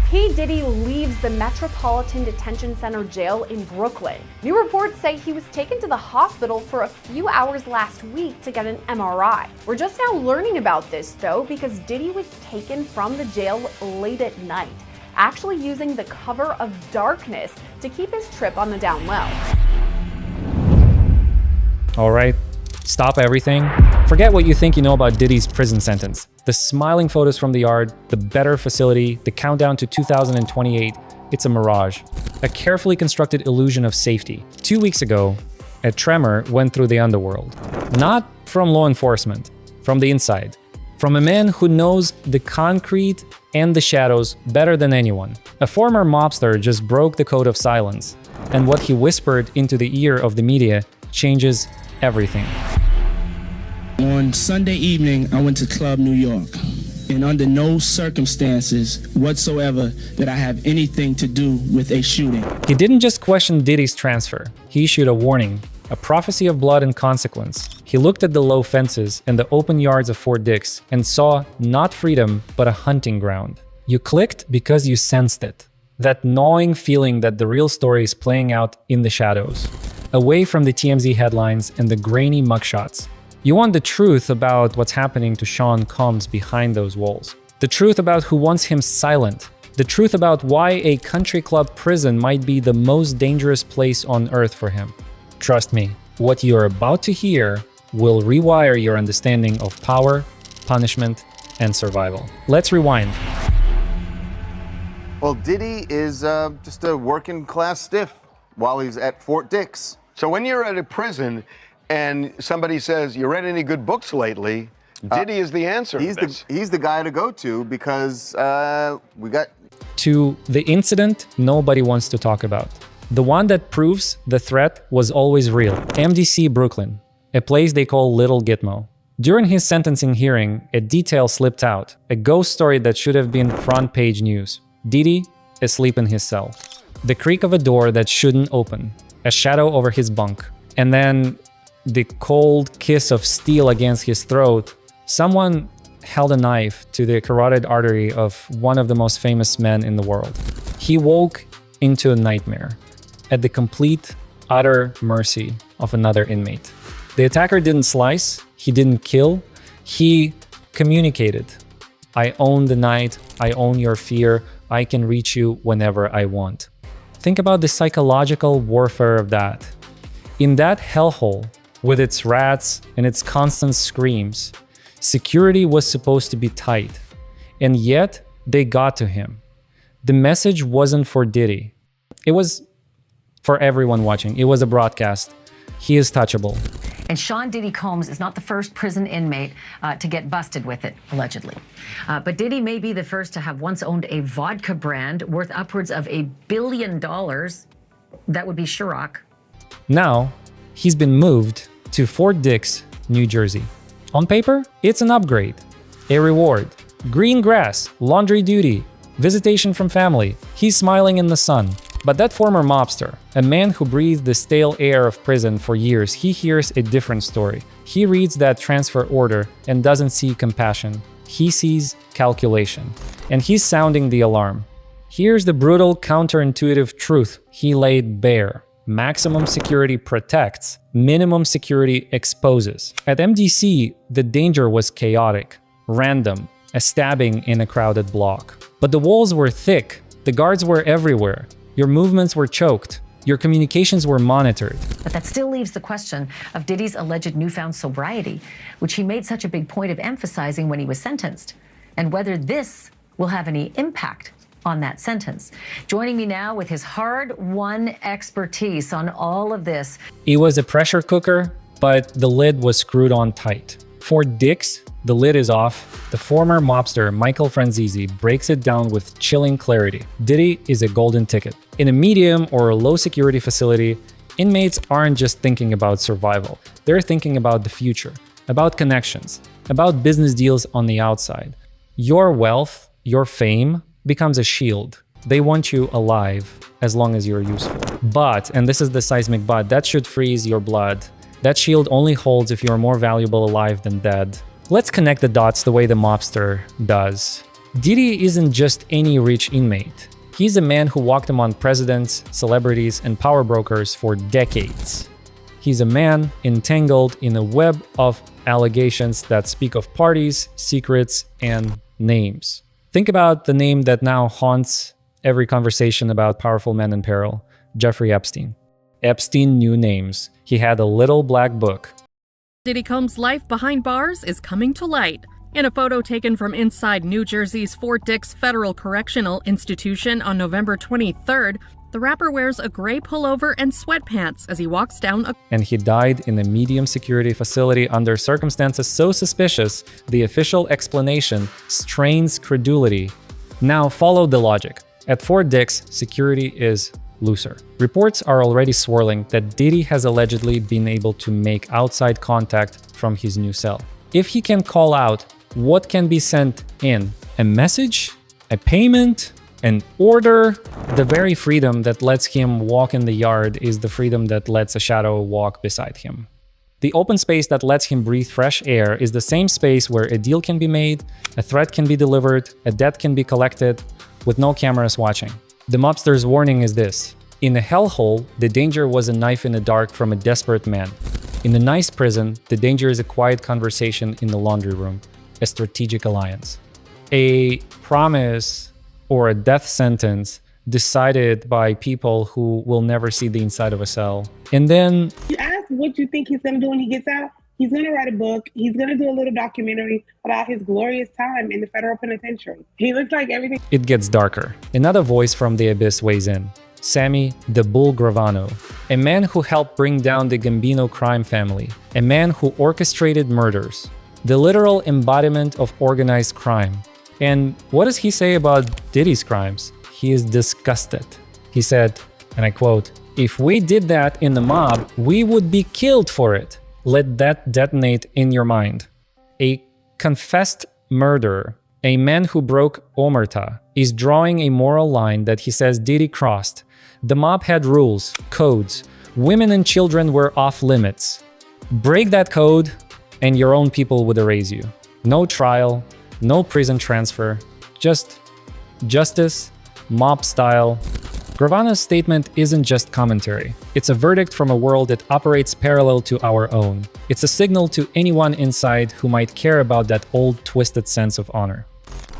P. Diddy leaves the Metropolitan Detention Center jail in Brooklyn. New reports say he was taken to the hospital for a few hours last week to get an MRI. We're just now learning about this, though, because Diddy was taken from the jail late at night, actually using the cover of darkness to keep his trip on the down low. All right, stop everything. Forget what you think you know about Diddy's prison sentence. The smiling photos from the yard, the better facility, the countdown to 2028, it's a mirage. A carefully constructed illusion of safety. 2 weeks ago, a tremor went through the underworld. Not from law enforcement, from the inside. From a man who knows the concrete and the shadows better than anyone. A former mobster just broke the code of silence, and what he whispered into the ear of the media changes everything. On Sunday evening, I went to Club New York, and under no circumstances whatsoever did I have anything to do with a shooting. He didn't just question Diddy's transfer. He issued a warning, a prophecy of blood and consequence. He looked at the low fences and the open yards of Fort Dix and saw not freedom, but a hunting ground. You clicked because you sensed it. That gnawing feeling that the real story is playing out in the shadows, away from the TMZ headlines and the grainy mugshots. You want the truth about what's happening to Sean Combs behind those walls. The truth about who wants him silent. The truth about why a country club prison might be the most dangerous place on earth for him. Trust me, what you're about to hear will rewire your understanding of power, punishment, and survival. Let's rewind. Well, Diddy is just a working class stiff while he's at Fort Dix. So when you're at a prison and somebody says, you read any good books lately, Diddy is the answer. He's the guy to go to because we got... To the incident nobody wants to talk about. The one that proves the threat was always real. MDC Brooklyn, a place they call Little Gitmo. During his sentencing hearing, a detail slipped out, a ghost story that should have been front page news. Diddy asleep in his cell. The creak of a door that shouldn't open, a shadow over his bunk, and then the cold kiss of steel against his throat. Someone held a knife to the carotid artery of one of the most famous men in the world. He woke into a nightmare, at the complete, utter mercy of another inmate. The attacker didn't slice, he didn't kill, he communicated. I own the night, I own your fear, I can reach you whenever I want. Think about the psychological warfare of that. In that hellhole, with its rats and its constant screams, security was supposed to be tight, and yet they got to him. The message wasn't for Diddy. It was for everyone watching. It was a broadcast. He is touchable. And Sean Diddy Combs is not the first prison inmate to get busted with it, allegedly. But Diddy may be the first to have once owned a vodka brand worth upwards of $1 billion. That would be Ciroc. Now, he's been moved to Fort Dix, New Jersey. On paper, it's an upgrade, a reward. Green grass, laundry duty, visitation from family. He's smiling in the sun. But that former mobster, a man who breathed the stale air of prison for years, he hears a different story. He reads that transfer order and doesn't see compassion. He sees calculation. And he's sounding the alarm. Here's the brutal, counterintuitive truth he laid bare. Maximum security protects, minimum security exposes. At MDC, the danger was chaotic, random, a stabbing in a crowded block. But the walls were thick, the guards were everywhere. Your movements were choked. Your communications were monitored. But that still leaves the question of Diddy's alleged newfound sobriety, which he made such a big point of emphasizing when he was sentenced, and whether this will have any impact on that sentence. Joining me now with his hard-won expertise on all of this. It was a pressure cooker, but the lid was screwed on tight. For Dix, the lid is off. The former mobster, Michael Franzese, breaks it down with chilling clarity. Diddy is a golden ticket. In a medium or a low security facility, inmates aren't just thinking about survival. They're thinking about the future, about connections, about business deals on the outside. Your wealth, your fame, becomes a shield. They want you alive as long as you're useful. But, and this is the seismic but, that should freeze your blood. That shield only holds if you're more valuable alive than dead. Let's connect the dots the way the mobster does. Diddy isn't just any rich inmate. He's a man who walked among presidents, celebrities, and power brokers for decades. He's a man entangled in a web of allegations that speak of parties, secrets, and names. Think about the name that now haunts every conversation about powerful men in peril: Jeffrey Epstein. Epstein knew names. He had a little black book. Diddy Combs' life behind bars is coming to light. In a photo taken from inside New Jersey's Fort Dix Federal Correctional Institution on November 23rd, the rapper wears a gray pullover and sweatpants as he walks down a... And he died in a medium security facility under circumstances so suspicious, the official explanation strains credulity. Now follow the logic. At Fort Dix, security is looser. Reports are already swirling that Diddy has allegedly been able to make outside contact from his new cell. If he can call out, what can be sent in? A message? A payment? An order? The very freedom that lets him walk in the yard is the freedom that lets a shadow walk beside him. The open space that lets him breathe fresh air is the same space where a deal can be made, a threat can be delivered, a debt can be collected, with no cameras watching. The mobster's warning is this: in a hellhole, the danger was a knife in the dark from a desperate man. In a nice prison, the danger is a quiet conversation in the laundry room, a strategic alliance. A promise or a death sentence decided by people who will never see the inside of a cell. And then... You ask what you think he's going to do when he gets out. He's going to write a book. He's going to do a little documentary about his glorious time in the federal penitentiary. He looks like everything. It gets darker. Another voice from the abyss weighs in. Sammy the Bull Gravano, a man who helped bring down the Gambino crime family, a man who orchestrated murders, the literal embodiment of organized crime. And what does he say about Diddy's crimes? He is disgusted. He said, and I quote, "If we did that in the mob, we would be killed for it." Let that detonate in your mind. A confessed murderer, a man who broke omerta, is drawing a moral line that he says Diddy crossed. The mob had rules, codes. Women and children were off limits. Break that code, and your own people would erase you. No trial, no prison transfer, just justice, mob style. Gravano's statement isn't just commentary. It's a verdict from a world that operates parallel to our own. It's a signal to anyone inside who might care about that old twisted sense of honor.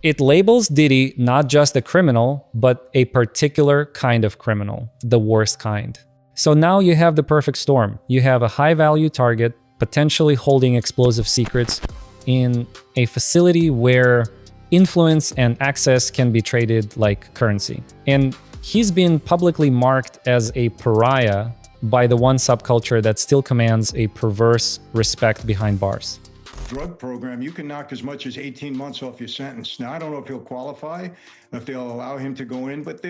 It labels Diddy not just a criminal, but a particular kind of criminal, the worst kind. So now you have the perfect storm. You have a high-value target, potentially holding explosive secrets, in a facility where influence and access can be traded like currency. And he's been publicly marked as a pariah by the one subculture that still commands a perverse respect behind bars. Drug program, you can knock as much as 18 months off your sentence. Now, I don't know if he'll qualify, if they'll allow him to go in, but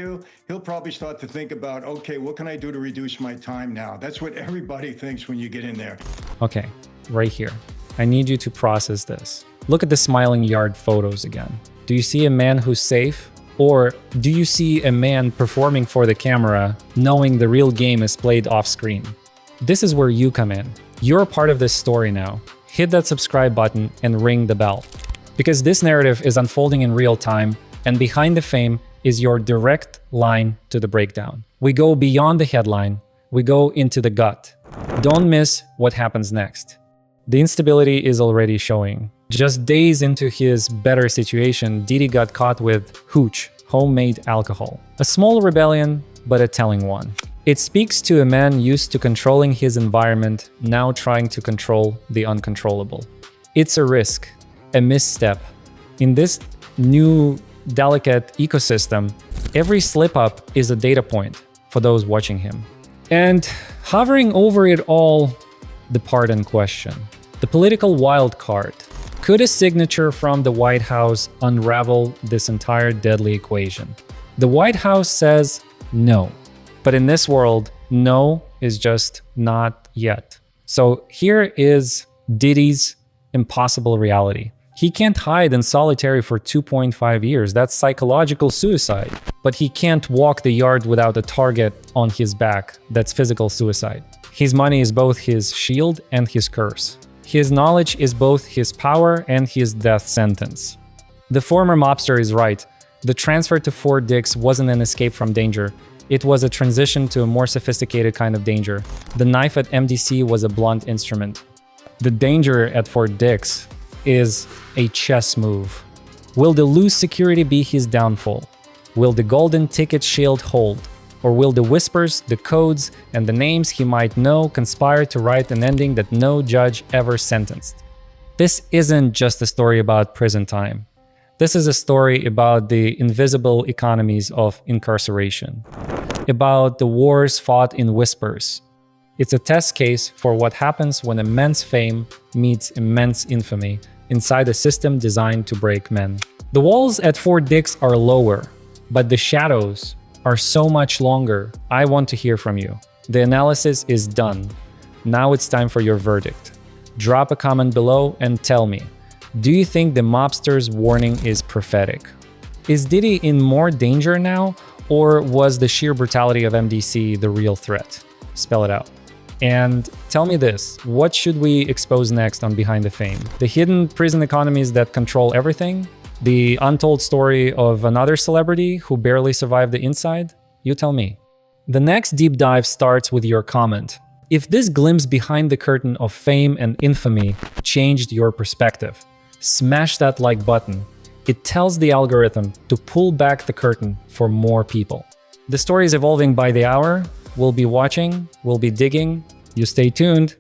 he'll probably start to think about, okay, what can I do to reduce my time now? That's what everybody thinks when you get in there. Okay, right here. I need you to process this. Look at the smiling yard photos again. Do you see a man who's safe? Or do you see a man performing for the camera, knowing the real game is played off screen? This is where you come in. You're part of this story now. Hit that subscribe button and ring the bell. Because this narrative is unfolding in real time, and behind the fame is your direct line to the breakdown. We go beyond the headline, we go into the gut. Don't miss what happens next. The instability is already showing. Just days into his better situation, Diddy got caught with Hooch, homemade alcohol. A small rebellion, but a telling one. It speaks to a man used to controlling his environment, now trying to control the uncontrollable. It's a risk, a misstep. In this new, delicate ecosystem, every slip-up is a data point for those watching him. And hovering over it all, the pardon question. The political wild card. Could a signature from the White House unravel this entire deadly equation? The White House says no. But in this world, no is just not yet. So here is Diddy's impossible reality. He can't hide in solitary for 2.5 years. That's psychological suicide. But he can't walk the yard without a target on his back. That's physical suicide. His money is both his shield and his curse. His knowledge is both his power and his death sentence. The former mobster is right. The transfer to Fort Dix wasn't an escape from danger. It was a transition to a more sophisticated kind of danger. The knife at MDC was a blunt instrument. The danger at Fort Dix is a chess move. Will the loose security be his downfall? Will the golden ticket shield hold? Or will the whispers, the codes, and the names he might know conspire to write an ending that no judge ever sentenced? This isn't just a story about prison time. This is a story about the invisible economies of incarceration, about the wars fought in whispers. It's a test case for what happens when immense fame meets immense infamy inside a system designed to break men. The walls at Fort Dix are lower, but the shadows are so much longer. I want to hear from you. The analysis is done. Now it's time for your verdict. Drop a comment below and tell me, do you think the mobster's warning is prophetic? Is Diddy in more danger now, or was the sheer brutality of MDC the real threat? Spell it out. And tell me this, what should we expose next on Behind the Fame? The hidden prison economies that control everything? The untold story of another celebrity who barely survived the inside? You tell me. The next deep dive starts with your comment. If this glimpse behind the curtain of fame and infamy changed your perspective, smash that like button. It tells the algorithm to pull back the curtain for more people. The story is evolving by the hour. We'll be watching, we'll be digging. You stay tuned.